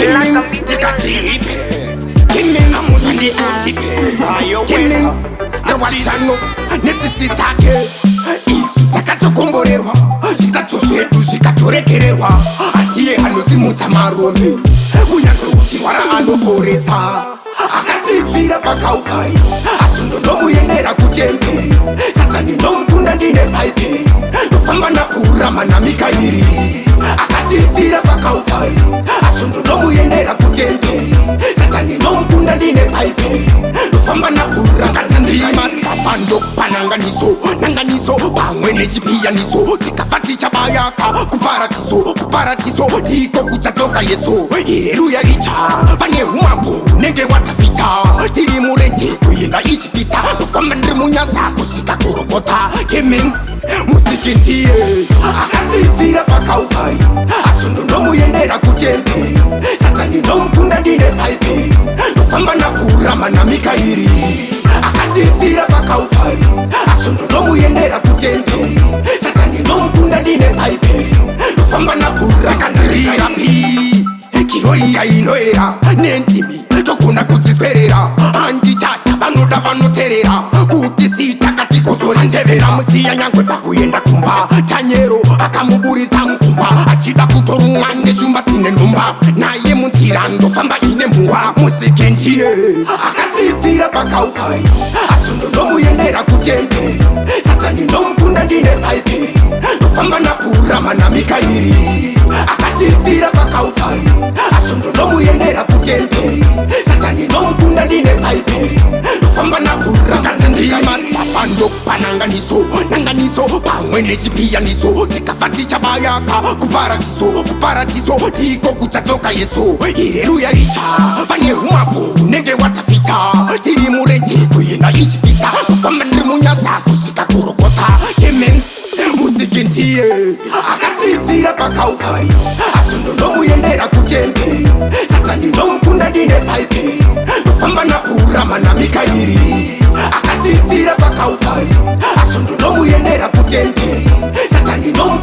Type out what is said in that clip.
Killings, killings, amuzani utipe. Killings, nawachano, netititake. Isu takatokomborerwa, zikatoshedu zikatorekererwa. Atiye hanozimutsa marombe, kunyange uchirwara anoporesa. Akatifira pakaufai, asundo ndomuyendera kutembe. Satani ndomukunda ndine paipe, ndofamba nakurama namikairi. Akatifira pakaufai, asundo ndomuyendera kutembe. Satani ndomukunda ndine paipe, ndofamba nakurama katandima. Papando pananganiso, nanganiso, pamwe nechipiyaniso. Tikafati chabayaka, kuparatiso, ndiko kuchatoka Yesu. Haleluya richa, pane umambo, nenge watafita. Tiri murenje kuenda ichipita, kufamba ndiri munyasa kusika kurokota. Kemens, musiki ndiye akatifira pakaufai, asundo ndomuyendera kutembe. Satani ndomukunda ndine paipe, ndofamba nakurama namikairi. Akatifira pakaufai, asundo ndomuyendera kutembe. Satani ndomukunda ndine paipe, ndofamba nakurama namikairi. Kirorira inoera nentimi tokuna kudzisperera. Andichata vanoda vanoterera kuti sitakatikozora nzevera. Musiya nyangwe pakuyenda kumba, Tanyero akamuburitsa mukumba. Achida kutorumwa neshumba dzine nhumba, naye munzira ndofamba ine mhuwa. Musike ndiye akatifira pakaufai, asundo ndomuyendera kutembe. Satani ndomukunda ndine paipe, ndofamba nakurama namikairi. Akatifira pakaufai, asundo ndomuyendera kutembe. Satani ndomukunda ndine paipe, ndofamba nakurama katandima. Papando pananganiso, nanganiso, pamwe nechipiyaniso. Tikafati chabayaka, kuparatiso, ndiko kuchatoka Yesu. Haleluya richa, pane umambo, nenge watafita. Tiri murenje kuenda ichipita, kufamba ndiri munyasa kusika kurokota. Kemens, musiki ndiye akatifira pakaufai, asundo ndomuyendera kutembe. Satani ndomukunda ndine paipe, ndofamba nakurama namikairi. Akatifira pakaufai, asundo ndomuyendera kutembe. Satani ndomukunda